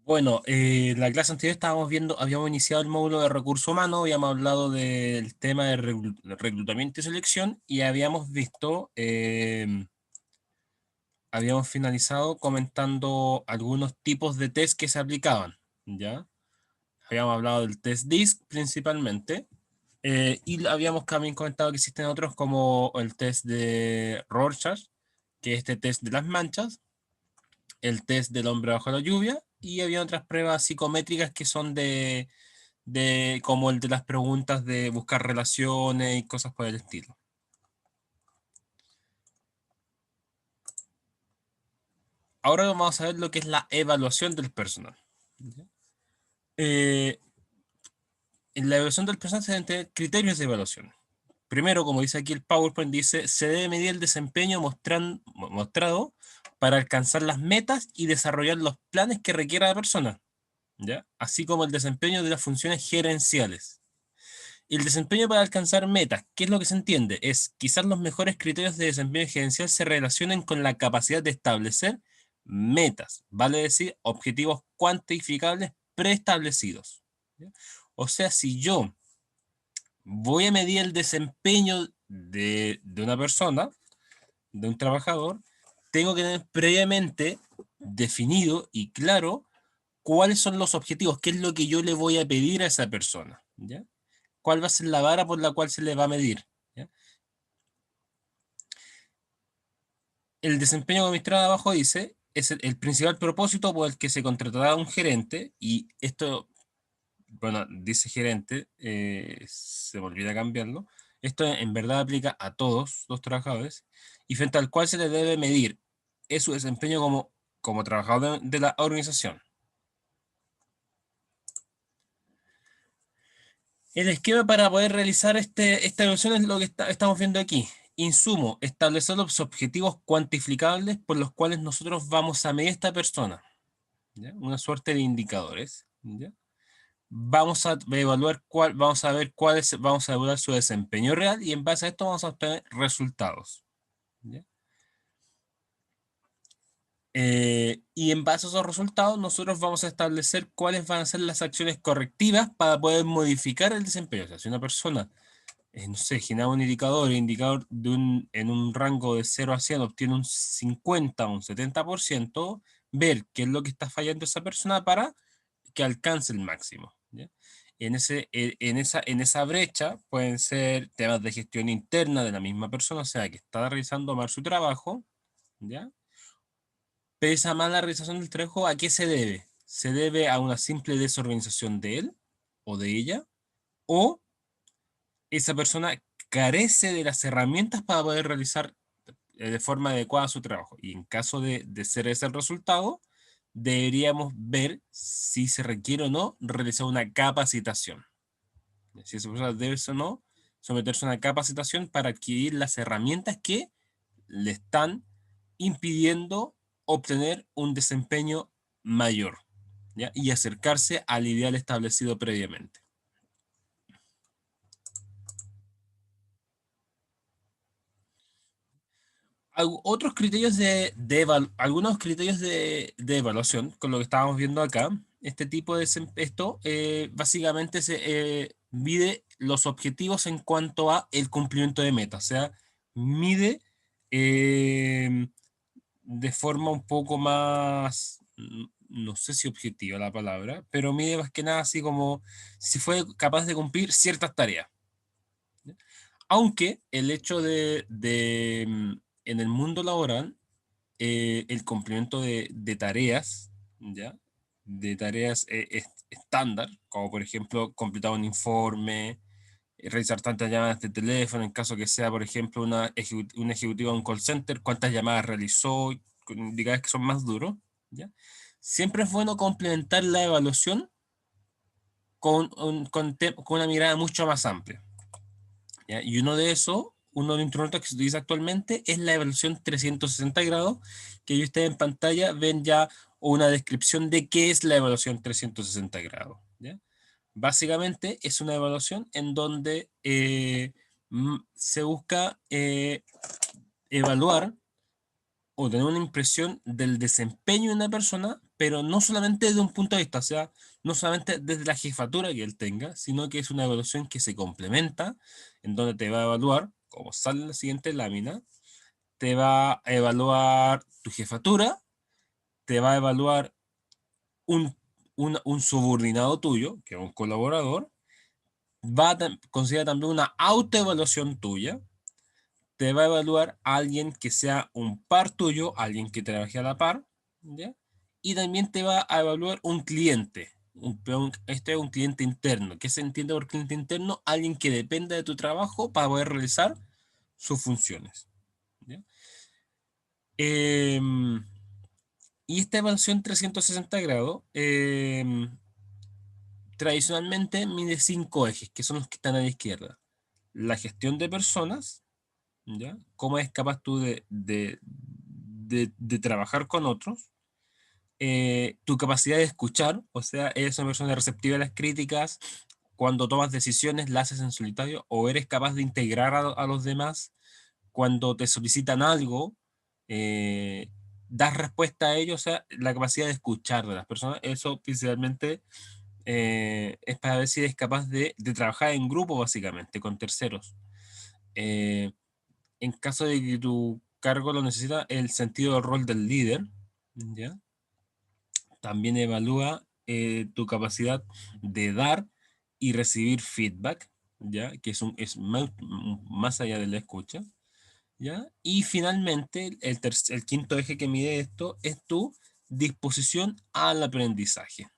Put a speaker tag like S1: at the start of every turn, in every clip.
S1: Bueno, la clase anterior estábamos viendo, habíamos iniciado el módulo de recursos humanos, habíamos hablado del tema de reclutamiento y selección y habíamos visto, habíamos finalizado comentando algunos tipos de test que se aplicaban, ¿ya? Habíamos hablado del test DISC principalmente, y habíamos también comentado que existen otros como el test de Rorschach, que es este test de las manchas, el test del hombre bajo la lluvia, y había otras pruebas psicométricas que son de como el de las preguntas de buscar relaciones y cosas por el estilo. Ahora vamos a ver lo que es la evaluación del personal. Eh, en la evaluación del personal se deben tener criterios de evaluación. Primero, como dice aquí el PowerPoint, dice, se debe medir el desempeño mostrado para alcanzar las metas y desarrollar los planes que requiera la persona, ¿ya? Así como el desempeño de las funciones gerenciales. El desempeño para alcanzar metas, ¿qué es lo que se entiende? Es quizás los mejores criterios de desempeño gerencial se relacionen con la capacidad de establecer metas, vale decir, objetivos cuantificables preestablecidos. ¿Ya? O sea, si yo voy a medir el desempeño de una persona, de un trabajador, tengo que tener previamente definido y claro cuáles son los objetivos, qué es lo que yo le voy a pedir a esa persona, ¿ya? ¿Cuál va a ser la vara por la cual se le va a medir? ¿Ya? El desempeño administrado abajo dice, es el principal propósito por el que se contratará a un gerente, y esto, bueno, dice gerente, se me olvida cambiarlo, esto en verdad aplica a todos los trabajadores, y frente al cual se le debe medir es su desempeño como trabajador de la organización. El esquema para poder realizar esta evaluación es lo que estamos viendo aquí. Insumo, establecer los objetivos cuantificables por los cuales nosotros vamos a medir a esta persona, ¿ya? Una suerte de indicadores, ¿ya? Vamos a evaluar vamos a ver vamos a evaluar su desempeño real y en base a esto vamos a obtener resultados, ¿ya? Y en base a esos resultados nosotros vamos a establecer cuáles van a ser las acciones correctivas para poder modificar el desempeño. O sea, si una persona no sé, genera un indicador en un rango de 0 a 100 obtiene un 50 o un 70%, ver qué es lo que está fallando esa persona para que alcance el máximo, ¿ya? En esa brecha pueden ser temas de gestión interna de la misma persona, o sea, que está realizando mal su trabajo, ¿ya? Pero esa mala realización del trabajo, ¿a qué se debe? ¿Se debe a una simple desorganización de él o de ella? ¿O esa persona carece de las herramientas para poder realizar de forma adecuada su trabajo? Y en caso de ser ese el resultado, deberíamos ver si se requiere o no realizar una capacitación. Si esa persona debe o no someterse a una capacitación para adquirir las herramientas que le están impidiendo obtener un desempeño mayor, ¿ya? Y acercarse al ideal establecido previamente. Otros criterios algunos criterios de evaluación, con lo que estábamos viendo acá, este tipo de esto básicamente se mide los objetivos en cuanto a el cumplimiento de metas, o sea, mide eh, de forma un poco más, no sé si objetiva la palabra, pero mide más que nada así como si fue capaz de cumplir ciertas tareas. Aunque el hecho en el mundo laboral, el cumplimiento de tareas, ¿ya? De tareas estándar, como por ejemplo completar un informe, realizar tantas llamadas de teléfono, en caso que sea, por ejemplo, un ejecutivo de un call center, cuántas llamadas realizó, con indicadores que son más duros, ¿ya? Siempre es bueno complementar la evaluación con una mirada mucho más amplia. ¿Ya? Y uno de los instrumentos que se utiliza actualmente es la evaluación 360 grados, que ahí ustedes en pantalla ven ya una descripción de qué es la evaluación 360 grados. ¿Ya? Básicamente es una evaluación en donde se busca evaluar o tener una impresión del desempeño de una persona, pero no solamente desde un punto de vista, o sea, no solamente desde la jefatura que él tenga, sino que es una evaluación que se complementa, en donde te va a evaluar, como sale en la siguiente lámina, te va a evaluar tu jefatura, te va a evaluar un, un subordinado tuyo, que es un colaborador, considera también una autoevaluación tuya, te va a evaluar a alguien que sea un par tuyo, alguien que trabaje a la par, ¿ya? Y también te va a evaluar un cliente. Este es un cliente interno. ¿Qué se entiende por cliente interno? Alguien que dependa de tu trabajo para poder realizar sus funciones. ¿Ya? Em, y esta evaluación 360 grados tradicionalmente mide cinco ejes, que son los que están a la izquierda. La gestión de personas, ¿ya? ¿Cómo es capaz tú de trabajar con otros? Tu capacidad de escuchar, o sea, eres una persona receptiva a las críticas, cuando tomas decisiones las haces en solitario, o eres capaz de integrar a los demás cuando te solicitan algo, eh, das respuesta a ello, o sea, la capacidad de escuchar de las personas, eso principalmente es para ver si eres capaz de trabajar en grupo, básicamente, con terceros. Eh, en caso de que tu cargo lo necesita, el sentido del rol del líder, ¿ya? También evalúa tu capacidad de dar y recibir feedback, ¿ya? Que es más allá de la escucha, ¿ya? Y finalmente, el quinto eje que mide esto es tu disposición al aprendizaje,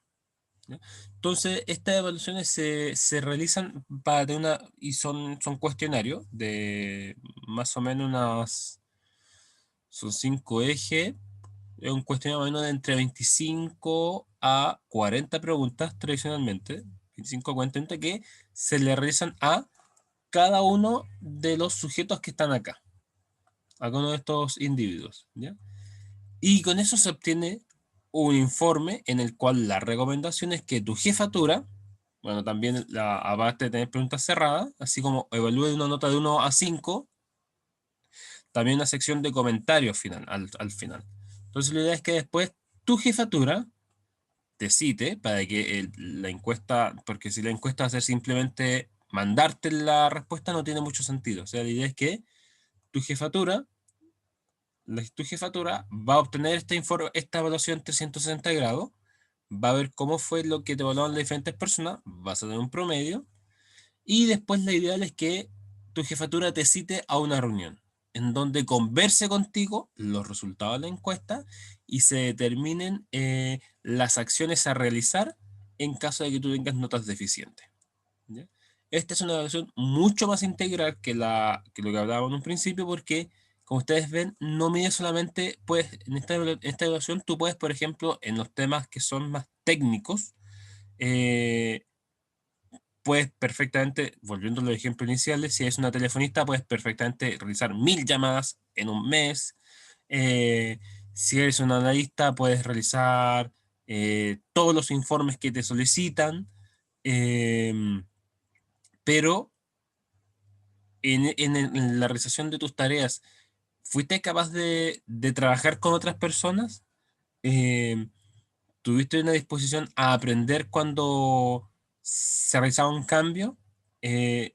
S1: ¿ya? Entonces, estas evaluaciones se realizan para tener y son cuestionarios de más o menos son cinco ejes. Es un cuestionario más o menos de entre 25 a 40 preguntas tradicionalmente, 25 a 40, que se le realizan a cada uno de los sujetos que están acá, a cada uno de estos individuos, ¿ya? Y con eso se obtiene un informe en el cual la recomendación es que tu jefatura, bueno, también aparte de tener preguntas cerradas, así como evalúe una nota de 1 a 5, también una sección de comentarios al final. Entonces la idea es que después tu jefatura te cite para que la encuesta, porque si la encuesta va a ser simplemente mandarte la respuesta, no tiene mucho sentido. O sea, la idea es que tu jefatura, tu jefatura va a obtener esta evaluación 360 grados, va a ver cómo fue lo que te evaluaron las diferentes personas, vas a tener un promedio, y después la ideal es que tu jefatura te cite a una reunión en donde converse contigo los resultados de la encuesta y se determinen las acciones a realizar en caso de que tú tengas notas deficientes, ¿ya? Esta es una evaluación mucho más integral que lo que hablábamos en un principio porque, como ustedes ven, no mide solamente, pues, en esta evaluación tú puedes, por ejemplo, en los temas que son más técnicos, eh, puedes perfectamente, volviendo a los ejemplos iniciales, si eres una telefonista, puedes perfectamente realizar 1000 llamadas en un mes. Eh, si eres un analista, puedes realizar todos los informes que te solicitan. Em, pero en la realización de tus tareas, ¿fuiste capaz de trabajar con otras personas? Em, ¿Tuviste una disposición a aprender cuando se realizaba un cambio? Eh,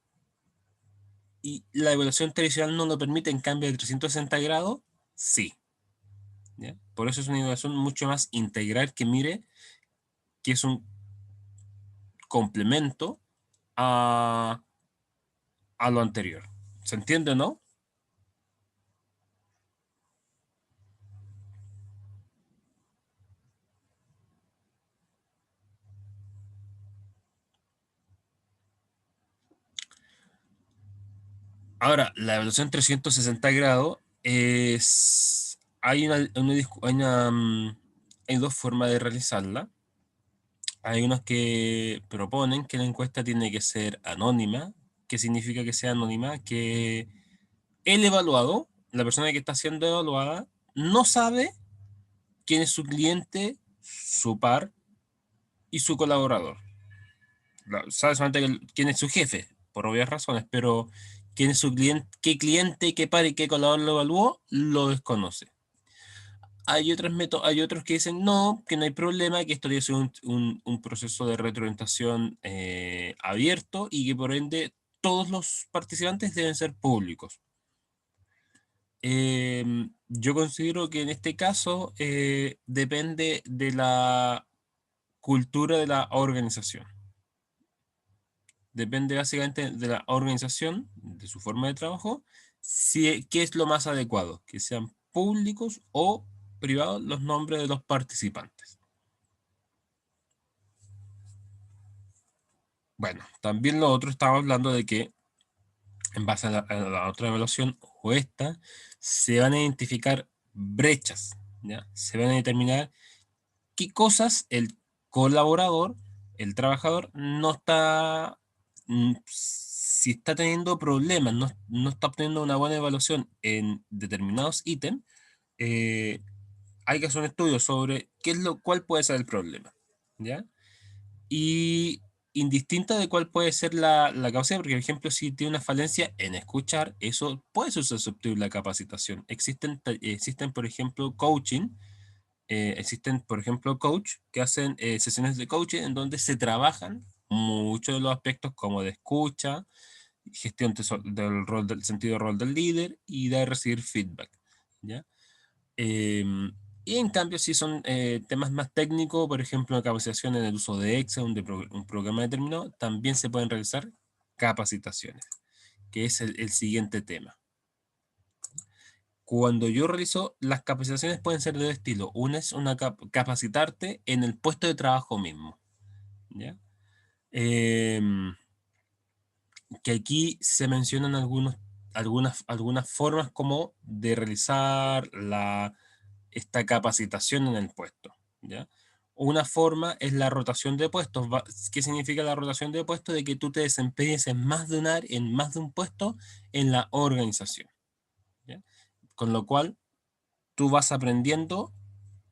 S1: y la evaluación tradicional no lo permite, en cambio de 360 grados, sí, ¿ya? Por eso es una evaluación mucho más integral que mire que es un complemento a, a lo anterior. ¿Se entiende, no? Ahora, la evaluación 360 grados es... hay dos formas de realizarla. Hay unos que proponen que la encuesta tiene que ser anónima. ¿Qué significa que sea anónima? Que el evaluado, la persona que está siendo evaluada, no sabe quién es su cliente, su par y su colaborador. Sabe solamente quién es su jefe, por obvias razones, pero quién es su cliente, qué par y qué colaborador lo evaluó, lo desconoce. hay hay otros que dicen no, que no hay problema, que esto debe ser un proceso de retroalimentación abierto y que por ende todos los participantes deben ser públicos. Yo considero que en este caso depende de la cultura de la organización. Depende básicamente de la organización, de su forma de trabajo, qué es lo más adecuado, que sean públicos o privados los nombres de los participantes. Bueno, también lo otro estaba hablando de que en base a la otra evaluación o esta, se van a identificar brechas, ¿ya? Se van a determinar qué cosas el colaborador, el trabajador, no está, si está teniendo problemas, no está obteniendo una buena evaluación en determinados ítems, eh, hay que hacer un estudio sobre cuál puede ser el problema, ¿ya? Y indistinta de cuál puede ser la causa, porque por ejemplo, si tiene una falencia en escuchar, eso puede ser susceptible a capacitación. Existen por ejemplo, existen, por ejemplo, coach que hacen sesiones de coaching en donde se trabajan muchos de los aspectos como de escucha, gestión del rol del sentido de rol del líder y de recibir feedback, ¿ya? Y en cambio, si son temas más técnicos, por ejemplo, capacitación en el uso de Excel, un programa determinado, también se pueden realizar capacitaciones, que es el siguiente tema. Cuando yo realizo, las capacitaciones pueden ser de dos estilos. Una es capacitarte en el puesto de trabajo mismo, ¿ya? Que aquí se mencionan algunas formas como de realizar esta capacitación en el puesto, ¿ya? Una forma es la rotación de puestos. ¿Qué significa la rotación de puestos? De que tú te desempeñes en más de un puesto en la organización, ¿ya? Con lo cual, tú vas aprendiendo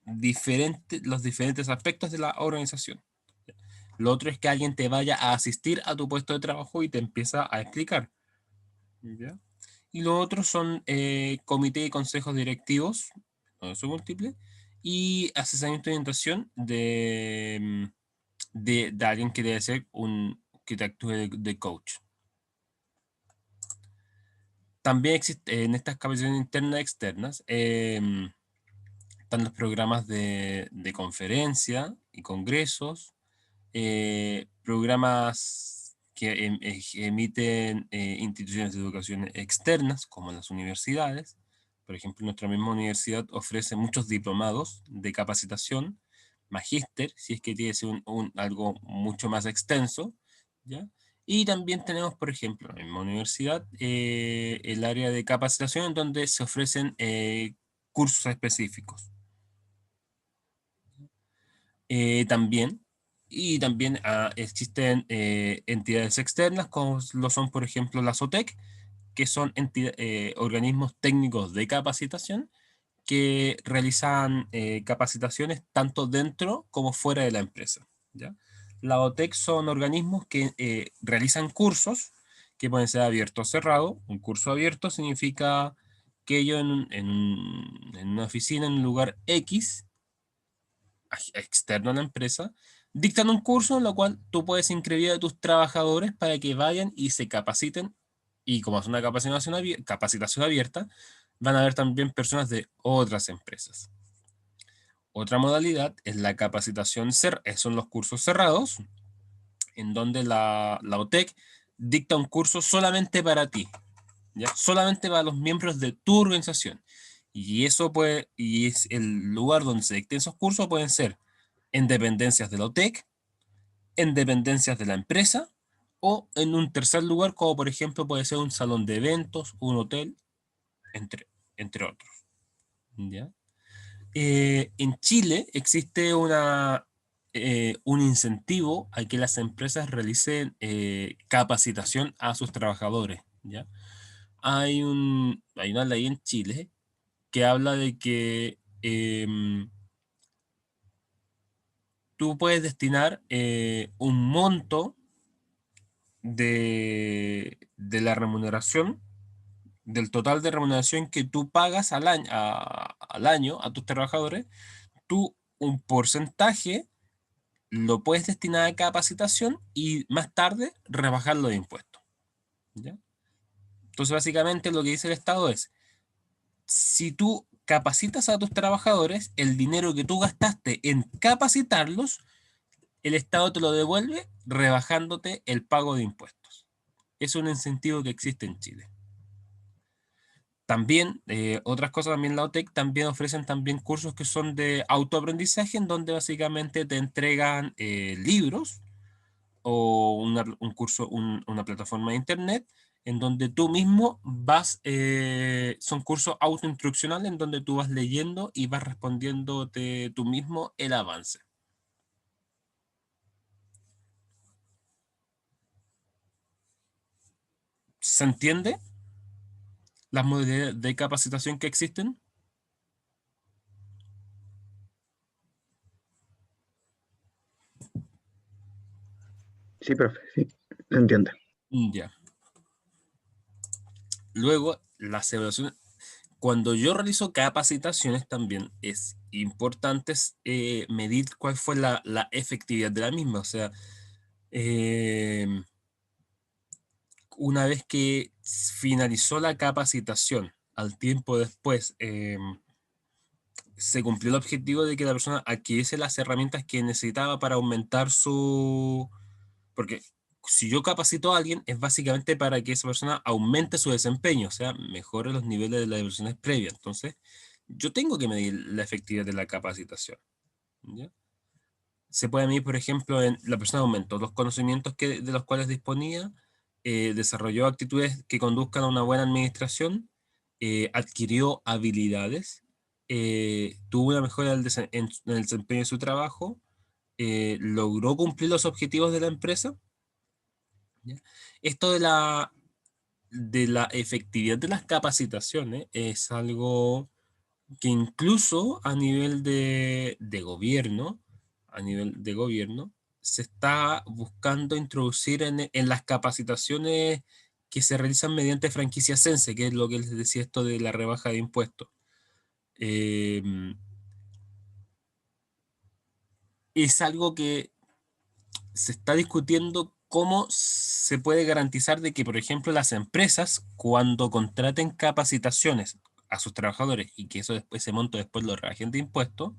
S1: los diferentes aspectos de la organización. Lo otro es que alguien te vaya a asistir a tu puesto de trabajo y te empieza a explicar, ¿ya? Y lo otro son comité y consejos directivos, no son múltiples, y asesoramiento y orientación de alguien que debe ser que te actúe de coach. También existe en estas capacitaciones internas y externas, están los programas de conferencia y congresos, programas que emiten instituciones de educación externas, como las universidades. Por ejemplo, nuestra misma universidad ofrece muchos diplomados de capacitación, magíster, si es que tiene algo mucho más extenso, ¿ya? Y también tenemos, por ejemplo, en la misma universidad, el área de capacitación en donde se ofrecen cursos específicos. También, y también existen entidades externas, como lo son, por ejemplo, la SOTEC, que son organismos técnicos de capacitación que realizan capacitaciones tanto dentro como fuera de la empresa, ¿ya? La OTEC son organismos que realizan cursos que pueden ser abiertos o cerrados. Un curso abierto significa que yo en una oficina, en un lugar X, externo a la empresa, dictan un curso en lo cual tú puedes inscribir a tus trabajadores para que vayan y se capaciten. Y como es una capacitación abierta, van a haber también personas de otras empresas. Otra modalidad es la capacitación son los cursos cerrados, en donde la OTEC dicta un curso solamente para ti, ¿ya? Solamente para los miembros de tu organización. Y es el lugar donde se dicten esos cursos pueden ser en dependencias de la OTEC, en dependencias de la empresa o en un tercer lugar, como por ejemplo puede ser un salón de eventos, un hotel, entre otros, ¿ya? En Chile existe un incentivo a que las empresas realicen capacitación a sus trabajadores, ¿ya? Hay una ley en Chile que habla de que tú puedes destinar un monto de la remuneración del total de remuneración que tú pagas al año a tus trabajadores, tú un porcentaje lo puedes destinar a capacitación y más tarde rebajarlo de impuestos. ¿Ya? Entonces, básicamente lo que dice el Estado es, si tú capacitas a tus trabajadores, el dinero que tú gastaste en capacitarlos, el Estado te lo devuelve rebajándote el pago de impuestos. Es un incentivo que existe en Chile. También, otras cosas, también la OTEC también ofrecen también cursos que son de autoaprendizaje, en donde básicamente te entregan libros o un curso, una plataforma de internet, en donde tú mismo vas, son cursos autoinstruccionales en donde tú vas leyendo y vas respondiéndote tú mismo el avance. ¿Se entiende las modalidades de capacitación que existen?
S2: Sí, profe, sí, se entiende.
S1: Ya. Luego, las evaluaciones. Cuando yo realizo capacitaciones también es importante medir cuál fue la efectividad de la misma. O sea, eh, una vez que finalizó la capacitación, al tiempo después, se cumplió el objetivo de que la persona adquiriese las herramientas que necesitaba para aumentar su... Porque si yo capacito a alguien, es básicamente para que esa persona aumente su desempeño, o sea, mejore los niveles de las versiones previas. Entonces, yo tengo que medir la efectividad de la capacitación. ¿Ya? Se puede medir, por ejemplo, en la persona aumentó los conocimientos de los cuales disponía, desarrolló actitudes que conduzcan a una buena administración, adquirió habilidades, tuvo una mejora en el desempeño de su trabajo, logró cumplir los objetivos de la empresa. ¿Ya? Esto de la efectividad de las capacitaciones es algo que incluso a nivel de gobierno, se está buscando introducir en las capacitaciones que se realizan mediante franquicia Sense, que es lo que les decía esto de la rebaja de impuestos. Eh, es algo que se está discutiendo cómo se puede garantizar de que, por ejemplo, las empresas, cuando contraten capacitaciones a sus trabajadores y que eso después, ese monto después lo rebajen de impuestos,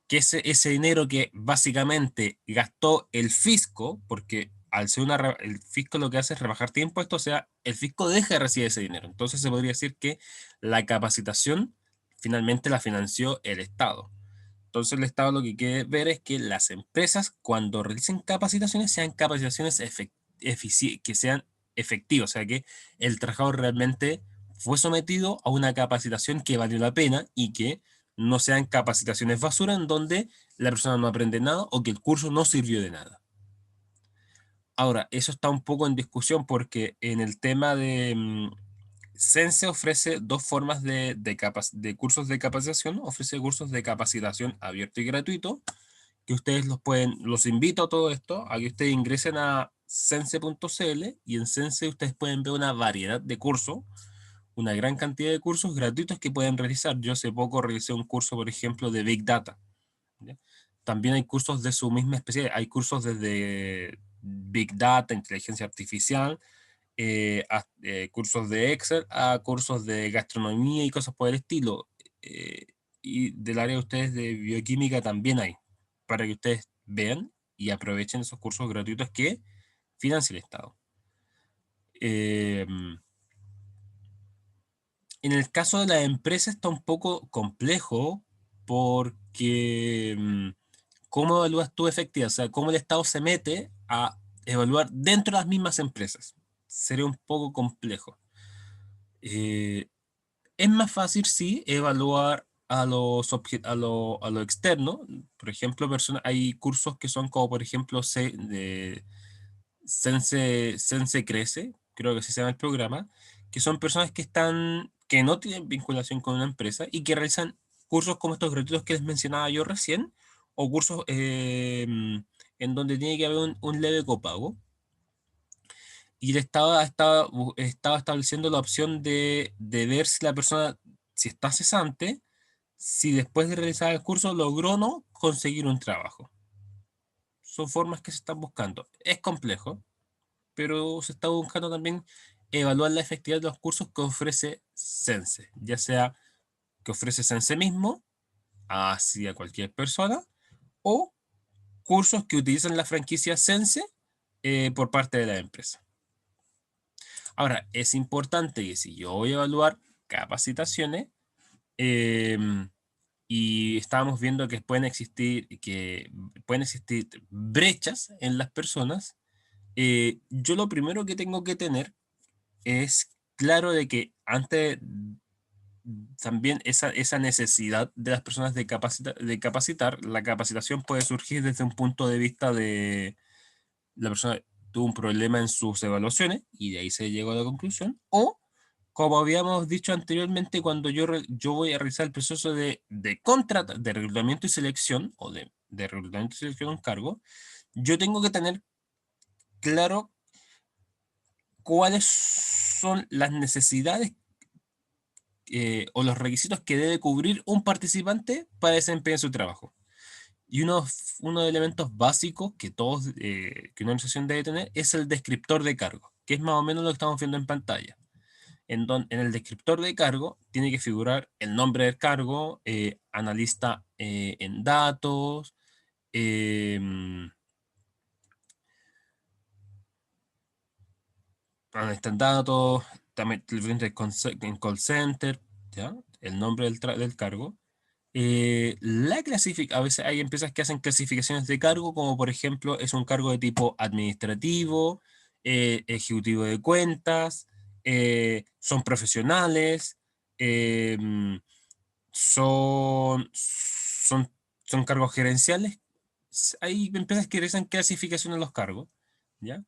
S1: que ese dinero que básicamente gastó el fisco, porque al ser el fisco lo que hace es rebajarte impuestos, o sea, el fisco deja de recibir ese dinero. Entonces se podría decir que la capacitación finalmente la financió el Estado. Entonces el Estado lo que quiere ver es que las empresas cuando realicen capacitaciones sean capacitaciones que sean efectivas, o sea, que el trabajador realmente fue sometido a una capacitación que valió la pena y que no sean capacitaciones basura en donde la persona no aprende nada o que el curso no sirvió de nada. Ahora, eso está un poco en discusión porque en el tema de Sense ofrece dos formas de cursos de capacitación. Ofrece cursos de capacitación abierto y gratuito, que ustedes los invito a todo esto, a que ustedes ingresen a sense.cl y en Sense ustedes pueden ver una variedad de cursos, una gran cantidad de cursos gratuitos que pueden realizar. Yo hace poco realicé un curso, por ejemplo, de Big Data. ¿Ya? También hay cursos de su misma especie, hay cursos desde Big Data, inteligencia artificial, cursos de Excel, a cursos de gastronomía y cosas por el estilo. Eh, y del área de ustedes de bioquímica también hay, para que ustedes vean y aprovechen esos cursos gratuitos que financia el Estado. Eh, en el caso de la empresa está un poco complejo porque ¿cómo evalúas tu efectividad? O sea, ¿cómo el Estado se mete a evaluar dentro de las mismas empresas? Sería un poco complejo. Eh, es más fácil, sí, evaluar a lo externo. Por ejemplo, hay cursos que son como, por ejemplo, Sense Crece, creo que así se llama el programa, que son personas que no tienen vinculación con una empresa y que realizan cursos como estos gratuitos que les mencionaba yo recién, o cursos en donde tiene que haber un leve copago. y el Estado estaba estableciendo la opción de ver si la persona, si está cesante, si después de realizar el curso logró o no conseguir un trabajo. Son formas que se están buscando. Es complejo, pero se está buscando también evaluar la efectividad de los cursos que ofrece Sense, ya sea que ofrece Sense mismo hacia cualquier persona o cursos que utilizan la franquicia Sense por parte de la empresa. Ahora, es importante que si yo voy a evaluar capacitaciones, eh, y estábamos viendo que pueden existir brechas en las personas, yo lo primero que tengo que tener es claro de que antes también esa necesidad de las personas de capacitar, la capacitación puede surgir desde un punto de vista de la persona tuvo un problema en sus evaluaciones y de ahí se llegó a la conclusión, o como habíamos dicho anteriormente, cuando yo voy a realizar el proceso de reclutamiento y selección, o de reclutamiento y selección de un cargo, yo tengo que tener claro cuáles son las necesidades o los requisitos que debe cubrir un participante para desempeñar su trabajo. Y uno de los elementos básicos que una organización debe tener es el descriptor de cargo, que es más o menos lo que estamos viendo en pantalla. En el descriptor de cargo tiene que figurar el nombre del cargo, analista en datos, em, analista en datos, también en call center, ¿ya? El nombre del cargo. A veces hay empresas que hacen clasificaciones de cargo, como por ejemplo es un cargo de tipo administrativo, ejecutivo de cuentas, son profesionales, eh, son cargos gerenciales. Hay empresas que realizan clasificación en los cargos, ¿ya?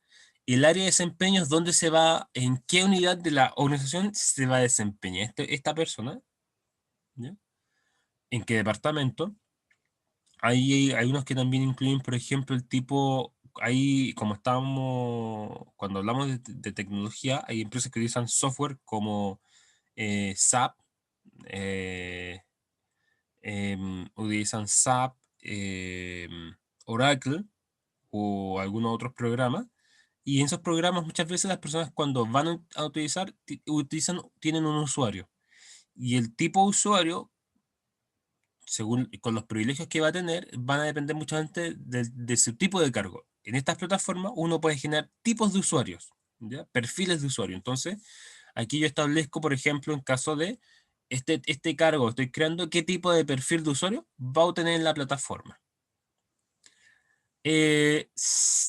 S1: El área de desempeño es donde en qué unidad de la organización se va a desempeñar esta persona, ¿ya? En qué departamento. Hay unos que también incluyen, por ejemplo, el tipo, como estábamos, cuando hablamos de tecnología, hay empresas que utilizan software como SAP, eh, utilizan SAP, Oracle o algunos otros programas. Y en esos programas muchas veces las personas cuando van a utilizar, tienen un usuario. Y el tipo de usuario según con los privilegios que va a tener, van a depender mucho de su tipo de cargo. En estas plataformas uno puede generar tipos de usuarios, ¿ya? Perfiles de usuario. Entonces, aquí yo establezco, por ejemplo, en caso de este cargo, estoy creando qué tipo de perfil de usuario va a obtener en la plataforma.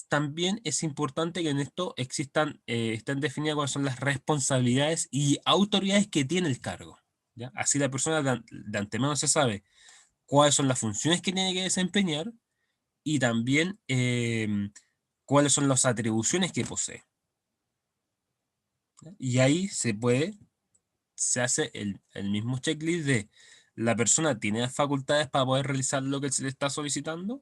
S1: También es importante que en esto estén definidas cuáles son las responsabilidades y autoridades que tiene el cargo, ¿ya? Así la persona de antemano se sabe cuáles son las funciones que tiene que desempeñar y también cuáles son las atribuciones que posee. ¿Ya? Y ahí se hace el mismo checklist de la persona tiene las facultades para poder realizar lo que se le está solicitando.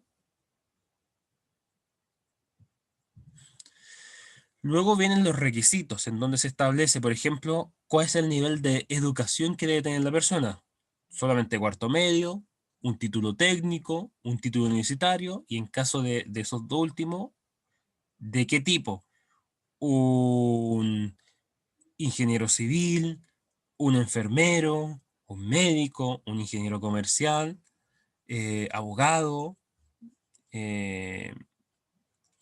S1: Luego vienen los requisitos, en donde se establece, por ejemplo, cuál es el nivel de educación que debe tener la persona. Solamente cuarto medio, un título técnico, un título universitario, y en caso de esos dos últimos, ¿de qué tipo? Un ingeniero civil, un enfermero, un médico, un ingeniero comercial, abogado, eh,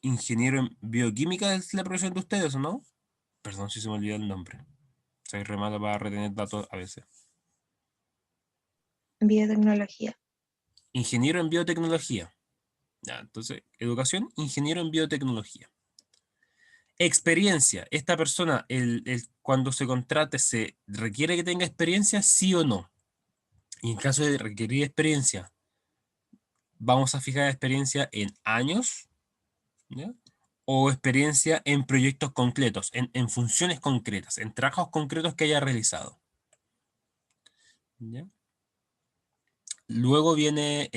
S1: ingeniero en bioquímica es la profesión de ustedes, ¿o no? Perdón si se me olvidó el nombre. Soy re malo para retener datos a veces.
S3: Biotecnología.
S1: Ingeniero en biotecnología. Ya, entonces, educación, ingeniero en biotecnología. Experiencia. Esta persona, cuando se contrate, ¿se requiere que tenga experiencia, sí o no? Y en caso de requerir experiencia, vamos a fijar experiencia en años, ¿ya? O experiencia en proyectos concretos, en funciones concretas, en trabajos concretos que haya realizado, ¿ya? Luego viene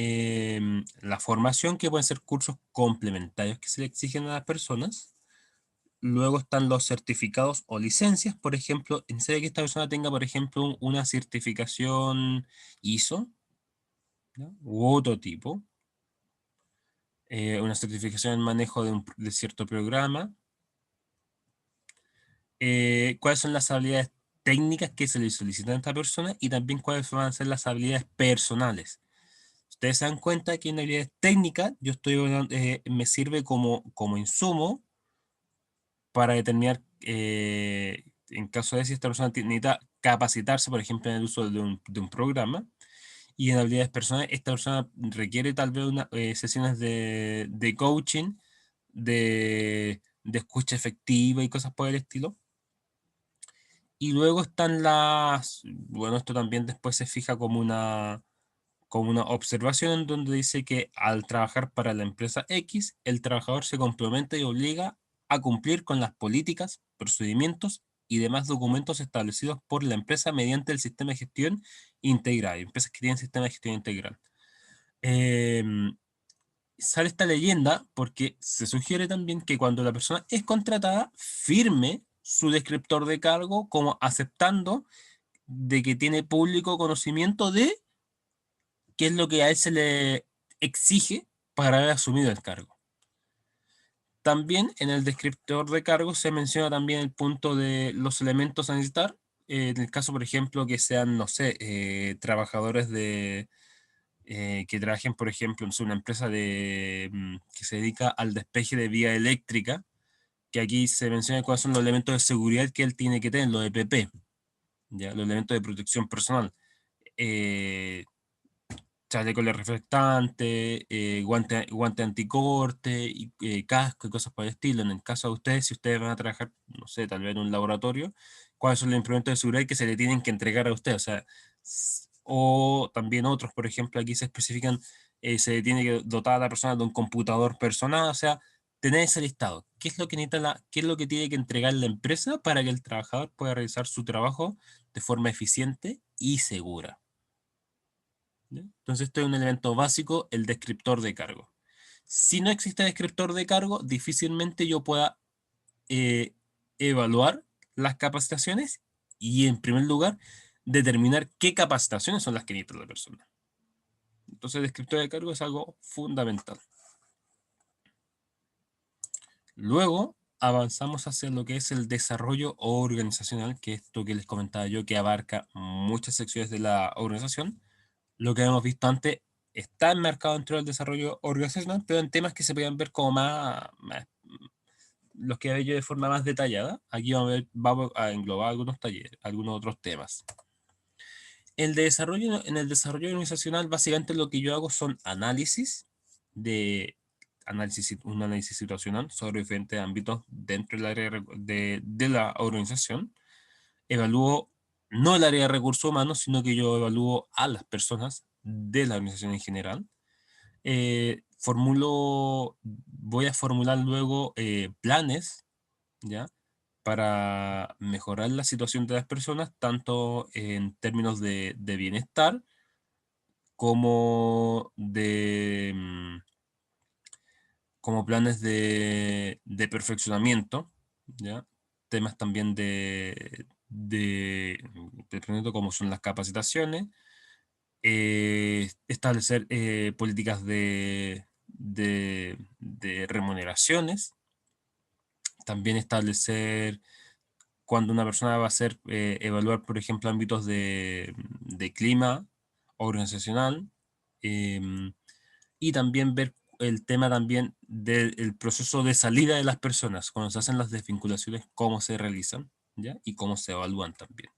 S1: la formación, que pueden ser cursos complementarios que se le exigen a las personas. Luego están los certificados o licencias, por ejemplo, en serio que esta persona tenga, por ejemplo, una certificación ISO, ¿ya? U otro tipo, una certificación en manejo de cierto programa. Cuáles son las habilidades técnicas que se le solicitan a esta persona y también cuáles van a ser las habilidades personales. Ustedes se dan cuenta que en habilidades técnicas yo me sirve como insumo para determinar, en caso de si esta persona necesita capacitarse, por ejemplo, en el uso de un programa. Y en habilidades personales, esta persona requiere tal vez sesiones de coaching, de escucha efectiva y cosas por el estilo. Y luego están bueno, esto también después se fija como una observación en donde dice que al trabajar para la empresa X, el trabajador se compromete y obliga a cumplir con las políticas, procedimientos y demás documentos establecidos por la empresa mediante el sistema de gestión integral. Hay empresas que tienen sistema de gestión integral. Sale esta leyenda porque se sugiere también que cuando la persona es contratada, firme su descriptor de cargo como aceptando de que tiene público conocimiento de qué es lo que a él se le exige para haber asumido el cargo. También en el descriptor de cargo se menciona también el punto de los elementos a necesitar. En el caso, por ejemplo, que sean, no sé, trabajadores que trabajen, por ejemplo, en una empresa que se dedica al despeje de vía eléctrica, que aquí se menciona cuáles son los elementos de seguridad que él tiene que tener, los EPP, ¿ya? Los elementos de protección personal. Eh, Chaleco reflectante, guante anticorte, casco y cosas por el estilo. En el caso de ustedes, si ustedes van a trabajar, no sé, tal vez en un laboratorio, ¿cuáles son los implementos de seguridad que se le tienen que entregar a ustedes? O sea, o también otros, por ejemplo, aquí se especifican, se le tiene que dotar a la persona de un computador personal, o sea, tener ese listado. ¿Qué es lo que necesita qué es lo que tiene que entregar la empresa para que el trabajador pueda realizar su trabajo de forma eficiente y segura? ¿Ya? Entonces, esto es un elemento básico, el descriptor de cargo. Si no existe descriptor de cargo, difícilmente yo pueda eh, evaluar las capacitaciones y, en primer lugar, determinar qué capacitaciones son las que necesita la persona. Entonces, el descriptor de cargo es algo fundamental. Luego, avanzamos hacia lo que es el desarrollo organizacional, que es esto que les comentaba yo, que abarca muchas secciones de la organización. Lo que hemos visto antes está enmarcado dentro del desarrollo organizacional, pero en temas que se pueden ver como los que veo yo de forma más detallada. Aquí vamos a englobar algunos talleres, algunos otros temas. En el desarrollo organizacional, básicamente lo que yo hago son un análisis situacional sobre diferentes ámbitos dentro del área de la organización. Evalúo no el área de recursos humanos, sino que yo evalúo a las personas de la organización en general. Voy a formular luego planes, ¿ya? Para mejorar la situación de las personas, tanto en términos de bienestar como como planes de perfeccionamiento, ¿ya? Temas también de perfeccionamiento como son las capacitaciones, establecer políticas de remuneraciones, también establecer cuando una persona va a evaluar, por ejemplo, ámbitos de clima organizacional, em, y también ver el tema también del proceso de salida de las personas, cuando se hacen las desvinculaciones, cómo se realizan, ¿ya? Y cómo se evalúan también.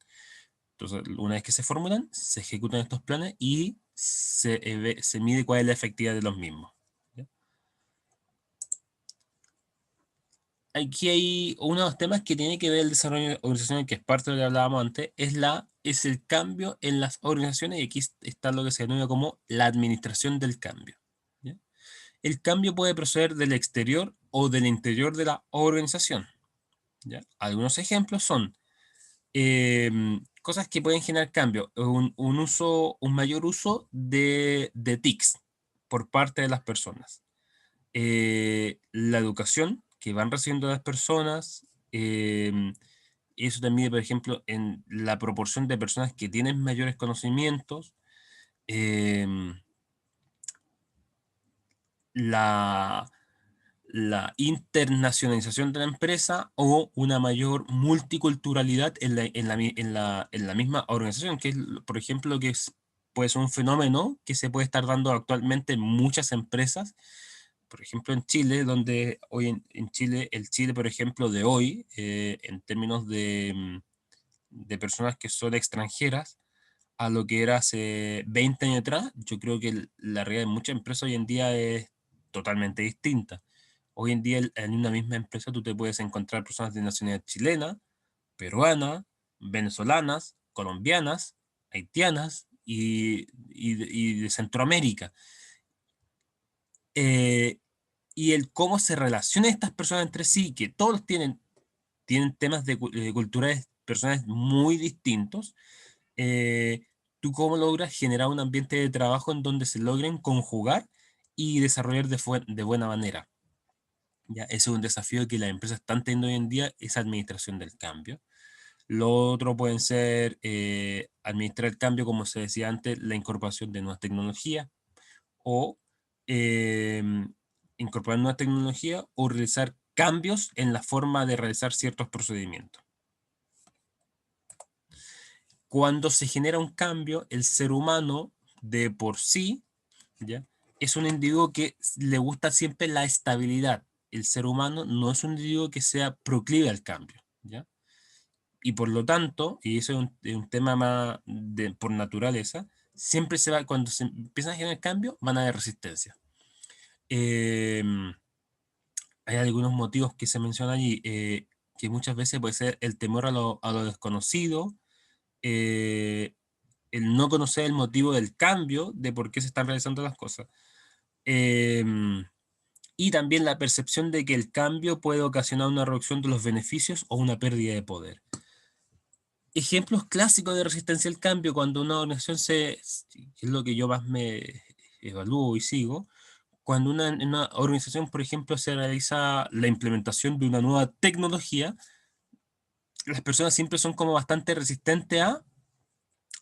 S1: Entonces, una vez que se formulan, se ejecutan estos planes y se mide cuál es la efectividad de los mismos, ¿ya? Aquí hay uno de los temas que tiene que ver el desarrollo organizacional, que es parte de lo que hablábamos antes, es el cambio en las organizaciones, y aquí está lo que se denomina como la administración del cambio, ¿ya? El cambio puede proceder del exterior o del interior de la organización, ¿ya? Algunos ejemplos son cosas que pueden generar cambio, un mayor uso de TICs por parte de las personas. La educación, que van recibiendo las personas. Eso también, por ejemplo, en la proporción de personas que tienen mayores conocimientos, la, la internacionalización de la empresa o una mayor multiculturalidad en la misma organización, que es, por ejemplo, lo que puede ser un fenómeno que se puede estar dando actualmente en muchas empresas. Por ejemplo, en Chile, donde hoy en Chile, el Chile, por ejemplo, de hoy, en términos de personas que son extranjeras, a lo que era hace 20 años atrás, yo creo que la realidad de muchas empresas hoy en día es totalmente distinta. Hoy en día en una misma empresa tú te puedes encontrar personas de nacionalidad chilena, peruana, venezolanas, colombianas, haitianas y de Centroamérica. Eh, y el cómo se relacionan estas personas entre sí, que todos tienen temas culturales personales muy distintos. eh, ¿Tú cómo logras generar un ambiente de trabajo en donde se logren conjugar y desarrollar de buena manera? Ya, ese es un desafío que las empresas están teniendo hoy en día, esa administración del cambio. Lo otro pueden ser administrar el cambio, como se decía antes, la incorporación de nuevas tecnologías o eh, incorporar nuevas tecnologías o realizar cambios en la forma de realizar ciertos procedimientos. Cuando se genera un cambio, el ser humano de por sí, ¿ya? Es un individuo que le gusta siempre la estabilidad. El ser humano no es un individuo que sea proclive al cambio, ¿ya? Y por lo tanto, y eso es un tema más por naturaleza, siempre se va, cuando se empiezan a generar cambios, van a haber resistencia. Eh, Hay algunos motivos que se mencionan allí, que muchas veces puede ser el temor a lo desconocido, eh, el no conocer el motivo del cambio, de por qué se están realizando las cosas. Eh, y también la percepción de que el cambio puede ocasionar una reducción de los beneficios o una pérdida de poder. Ejemplos clásicos de resistencia al cambio, cuando una organización que es lo que yo más me evalúo y sigo, cuando en una organización, por ejemplo, se realiza la implementación de una nueva tecnología, las personas siempre son como bastante resistentes a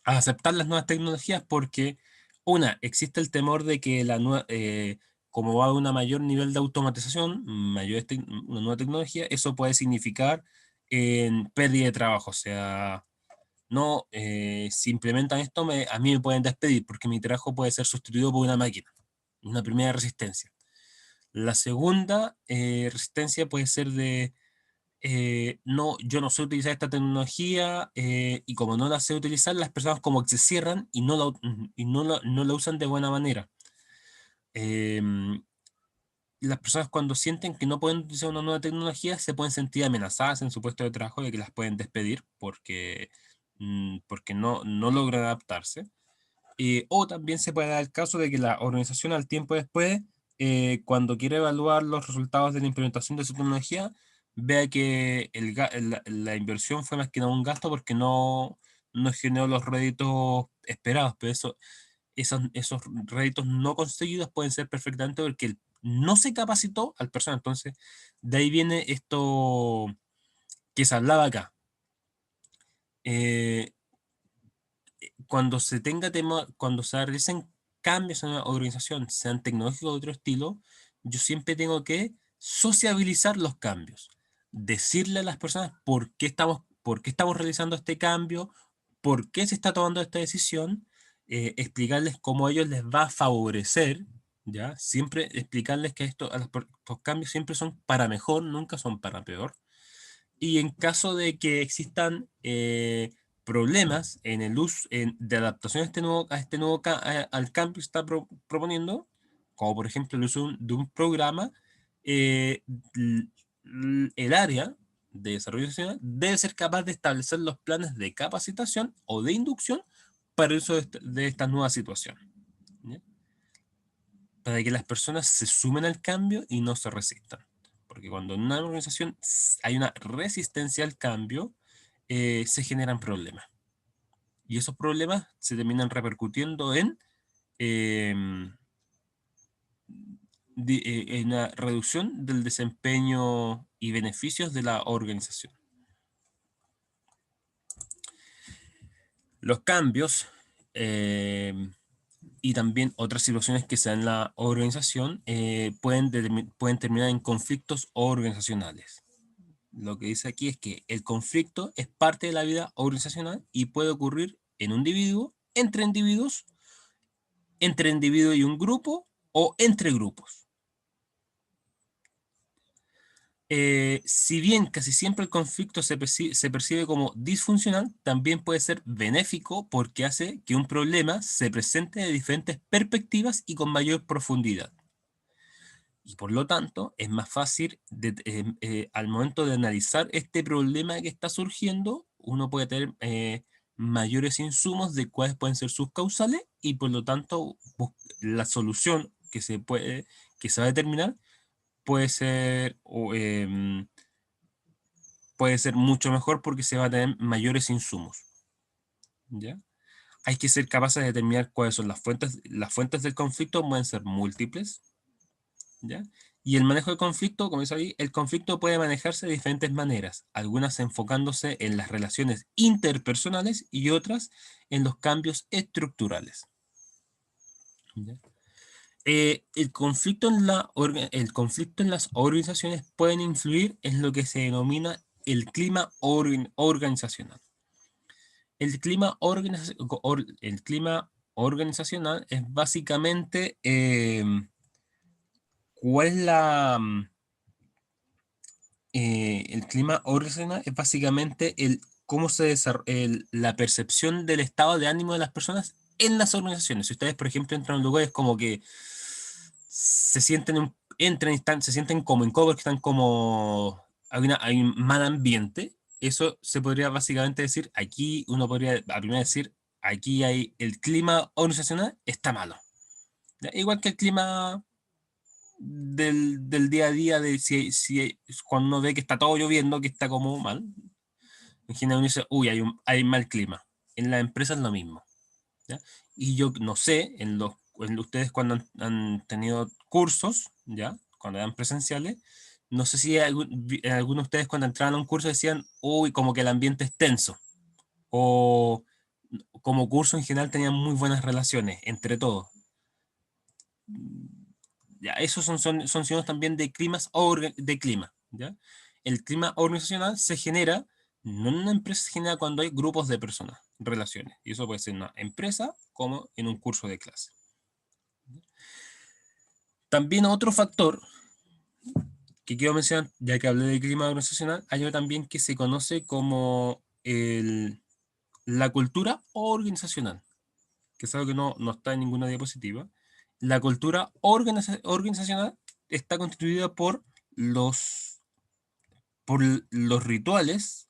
S1: aceptar las nuevas tecnologías porque, una, existe el temor de que como va a un mayor nivel de automatización, una nueva tecnología, eso puede significar en pérdida de trabajo. O sea, no, si implementan esto, a mí me pueden despedir porque mi trabajo puede ser sustituido por una máquina. Una primera resistencia. La segunda resistencia puede ser de no, yo no sé utilizar esta tecnología y como no la sé utilizar, las personas como que se cierran y no la usan de buena manera. Las personas cuando sienten que no pueden utilizar una nueva tecnología se pueden sentir amenazadas en su puesto de trabajo de que las pueden despedir porque no logran adaptarse. O también se puede dar el caso de que la organización al tiempo después, cuando quiere evaluar los resultados de la implementación de su tecnología, vea que la inversión fue más que nada un gasto porque no generó los réditos esperados, pero esos réditos no conseguidos pueden ser perfectamente porque él no se capacitó al personal. Entonces, de ahí viene esto que se hablaba acá. Eh, cuando se realicen cambios en una organización, sean tecnológicos o de otro estilo, yo siempre tengo que sociabilizar los cambios, decirle a las personas por qué estamos realizando este cambio, por qué se está tomando esta decisión, explicarles cómo a ellos les va a favorecer, ¿ya? Siempre explicarles que estos cambios siempre son para mejor, nunca son para peor. Y en caso de que existan problemas en el uso de adaptación al cambio que está proponiendo, como por ejemplo el uso de un programa, eh, el área de desarrollo social debe ser capaz de establecer los planes de capacitación o de inducción para el uso de esta nueva situación, ¿ya? Para que las personas se sumen al cambio y no se resistan. Porque cuando en una organización hay una resistencia al cambio, se generan problemas. Y esos problemas se terminan repercutiendo eh, en la reducción del desempeño y beneficios de la organización. Los cambios y también otras situaciones que se dan en la organización pueden terminar en conflictos organizacionales. Lo que dice aquí es que el conflicto es parte de la vida organizacional y puede ocurrir en un individuo, entre individuo y un grupo o entre grupos. Si bien casi siempre el conflicto se percibe como disfuncional, también puede ser benéfico porque hace que un problema se presente de diferentes perspectivas y con mayor profundidad. Y por lo tanto, es más fácil, al momento de analizar este problema que está surgiendo, uno puede tener mayores insumos de cuáles pueden ser sus causales y por lo tanto la solución que se va a determinar puede ser, puede ser mucho mejor porque se va a tener mayores insumos. ¿Ya? Hay que ser capaces de determinar cuáles son las fuentes. Las fuentes del conflicto pueden ser múltiples. ¿Ya? Y el manejo del conflicto, como dice ahí, el conflicto puede manejarse de diferentes maneras, algunas enfocándose en las relaciones interpersonales y otras en los cambios estructurales. ¿Ya? El conflicto en las organizaciones pueden influir en lo que se denomina el clima organizacional. El clima organizacional es básicamente cuál es el clima organizacional es básicamente cómo se desarrolla la percepción del estado de ánimo de las personas en las organizaciones. Si ustedes, por ejemplo, entran a un lugar, es como que se sienten, entran y se sienten como incómodos, que están como, hay un mal ambiente. Eso se podría básicamente decir, aquí uno podría a primero decir, aquí hay el clima organizacional está malo. ¿Ya? Igual que el clima del día a día, de si cuando uno ve que está todo lloviendo, que está como mal, en general uno dice, uy, hay mal clima. En las empresas es lo mismo. ¿Ya? Y yo no sé, ustedes cuando han tenido cursos, ¿ya? Cuando eran presenciales, no sé si algunos de ustedes cuando entraban a un curso decían, uy, como que el ambiente es tenso, o como curso en general tenían muy buenas relaciones entre todos. Ya, esos son signos también de de clima, ¿ya? El clima organizacional se genera, no en una empresa, se genera cuando hay grupos de personas, relaciones. Y eso puede ser en una empresa como en un curso de clase. También otro factor que quiero mencionar, ya que hablé de clima organizacional, hay algo también que se conoce como la cultura organizacional, que es algo que no está en ninguna diapositiva. La cultura organizacional está constituida por los rituales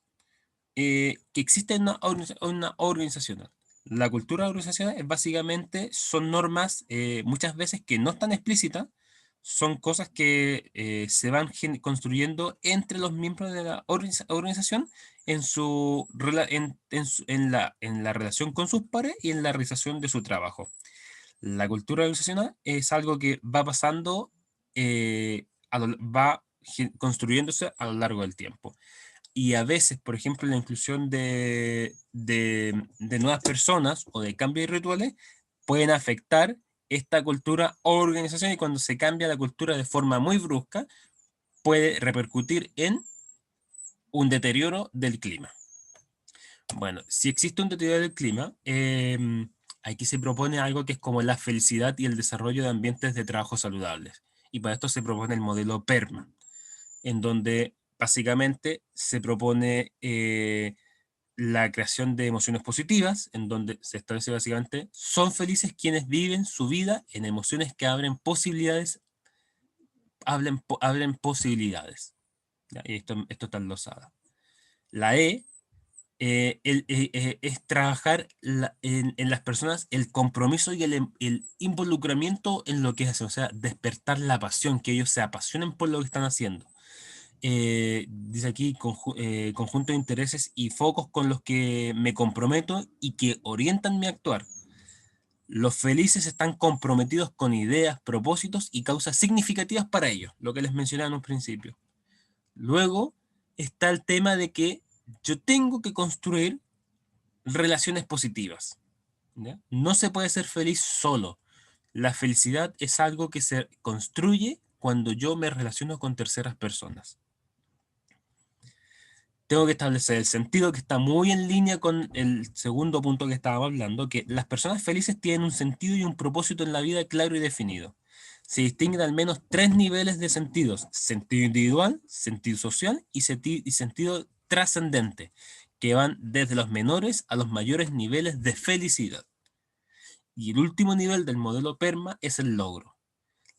S1: que existen en una organización. La cultura organizacional es básicamente, son normas muchas veces que no están explícitas, son cosas que se van construyendo entre los miembros de la organización en la relación con sus pares y en la realización de su trabajo. La cultura organizacional es algo que va pasando, va construyéndose a lo largo del tiempo. Y a veces, por ejemplo, la inclusión de nuevas personas o de cambios de rituales pueden afectar esta cultura o organización, y cuando se cambia la cultura de forma muy brusca, puede repercutir en un deterioro del clima. Bueno, si existe un deterioro del clima, aquí se propone algo que es como la felicidad y el desarrollo de ambientes de trabajo saludables. Y para esto se propone el modelo PERMA, en donde básicamente se propone la creación de emociones positivas, en donde se establece básicamente, son felices quienes viven su vida en emociones que abren posibilidades, abren posibilidades. ¿Ya? Y esto está enlosada. La es trabajar en las personas el compromiso y el involucramiento en lo que hacen, o sea, despertar la pasión, que ellos se apasionen por lo que están haciendo. Dice aquí, conjunto de intereses y focos con los que me comprometo y que orientan mi actuar. Los felices están comprometidos con ideas, propósitos y causas significativas para ellos, lo que les mencionaba en un principio. Luego está el tema de que yo tengo que construir relaciones positivas, ¿ya? No se puede ser feliz solo. La felicidad es algo que se construye cuando yo me relaciono con terceras personas. Tengo que establecer el sentido, que está muy en línea con el segundo punto que estábamos hablando, que las personas felices tienen un sentido y un propósito en la vida claro y definido. Se distinguen al menos tres niveles de sentidos: sentido individual, sentido social y sentido trascendente, que van desde los menores a los mayores niveles de felicidad. Y el último nivel del modelo PERMA es el logro.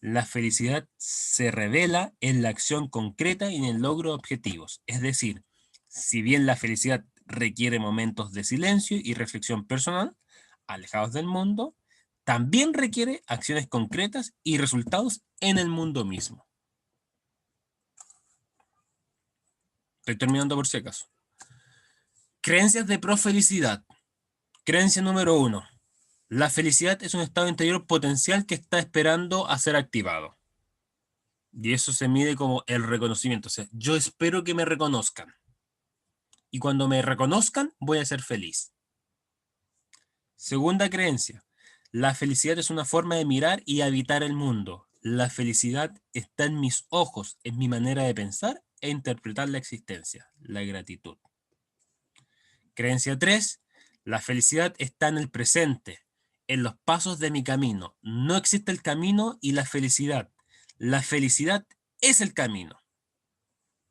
S1: La felicidad se revela en la acción concreta y en el logro de objetivos. Es decir, si bien la felicidad requiere momentos de silencio y reflexión personal, alejados del mundo, también requiere acciones concretas y resultados en el mundo mismo. Estoy terminando por si acaso. Creencias de profelicidad. Creencia número 1. La felicidad es un estado interior potencial que está esperando a ser activado. Y eso se mide como el reconocimiento. O sea, yo espero que me reconozcan. Y cuando me reconozcan, voy a ser feliz. Segunda creencia. La felicidad es una forma de mirar y habitar el mundo. La felicidad está en mis ojos, en mi manera de pensar e interpretar la existencia, la gratitud. Creencia 3. La felicidad está en el presente, en los pasos de mi camino. No existe el camino y la felicidad. La felicidad es el camino.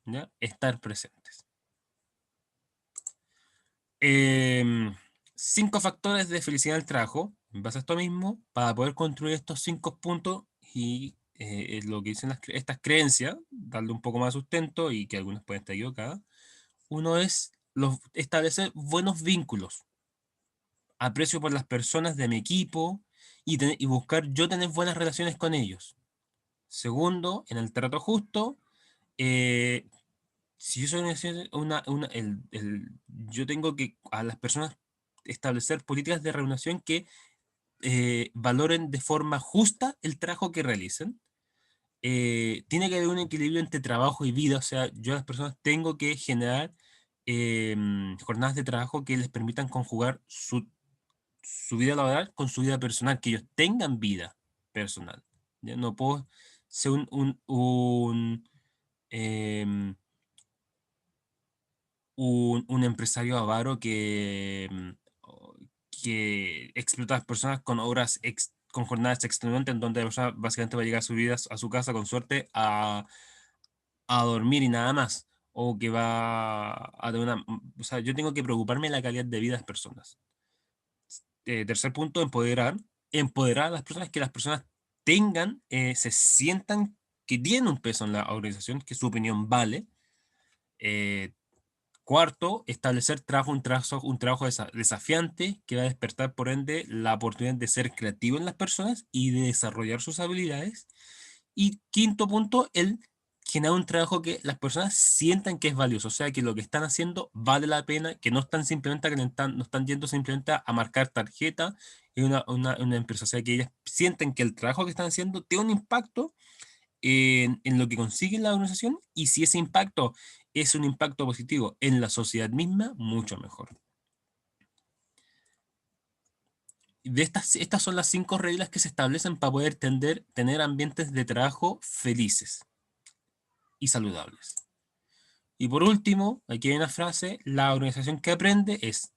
S1: ¿Ya? Estar presentes. 5 factores de felicidad en el trabajo. En base a esto mismo, para poder construir estos 5 puntos y lo que dicen estas creencias, darle un poco más de sustento y que algunas pueden estar equivocadas. Uno es establecer buenos vínculos. Aprecio por las personas de mi equipo y buscar yo tener buenas relaciones con ellos. Segundo, en el trato justo, si yo soy yo tengo que a las personas establecer políticas de remuneración que valoren de forma justa el trabajo que realicen. Tiene que haber un equilibrio entre trabajo y vida, o sea, yo a las personas tengo que generar jornadas de trabajo que les permitan conjugar su vida laboral con su vida personal, que ellos tengan vida personal. ¿Ya? No puedo ser em, un empresario avaro que explota a las personas con con jornadas extenuantes, en donde la persona básicamente va a llegar a su vida, a su casa con suerte a dormir y nada más. O que va a tener una. O sea, yo tengo que preocuparme de la calidad de vida de las personas. Tercer punto, empoderar. Empoderar a las personas, que las personas se sientan que tienen un peso en la organización, que su opinión vale. Eh, Cuarto, establecer un trabajo desafiante que va a despertar, por ende, la oportunidad de ser creativo en las personas y de desarrollar sus habilidades. Y quinto punto, el generar un trabajo que las personas sientan que es valioso, o sea, que lo que están haciendo vale la pena, que no están simplemente no están yendo simplemente a marcar tarjeta en una empresa, o sea, que ellas sienten que el trabajo que están haciendo tiene un impacto en lo que consigue la organización, y si ese impacto es un impacto positivo en la sociedad misma, mucho mejor. Estas son las 5 reglas que se establecen para poder tener ambientes de trabajo felices y saludables. Y por último, aquí hay una frase: la organización que aprende es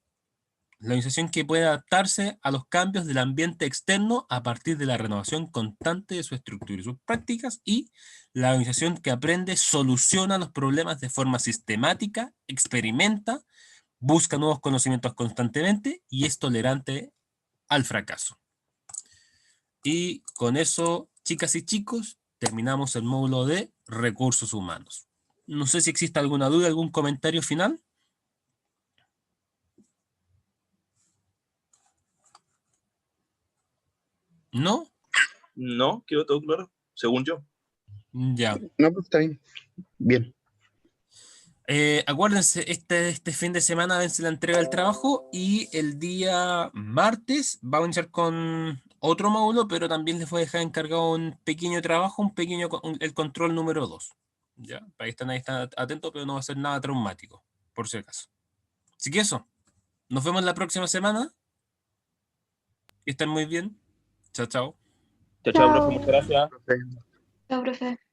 S1: la organización que puede adaptarse a los cambios del ambiente externo a partir de la renovación constante de su estructura y sus prácticas, y la organización que aprende soluciona los problemas de forma sistemática, experimenta, busca nuevos conocimientos constantemente y es tolerante al fracaso. Y con eso, chicas y chicos, terminamos el módulo de recursos humanos. No sé si existe alguna duda, algún comentario final. ¿No?
S3: No, quedó todo claro, según yo.
S1: Ya.
S2: No, pues está bien. Bien.
S1: Acuérdense, este fin de semana vence la entrega del trabajo y el día martes va a iniciar con otro módulo, pero también les voy a dejar encargado un pequeño trabajo, el control número 2. ¿Ya? Para que estén ahí están atentos, pero no va a ser nada traumático, por si acaso. Así que eso, nos vemos la próxima semana. Que estén muy bien. Chao, chao.
S3: Chao, chao, profe, muchas
S4: Chao.
S3: gracias.
S2: Profe.
S4: Chao, profe.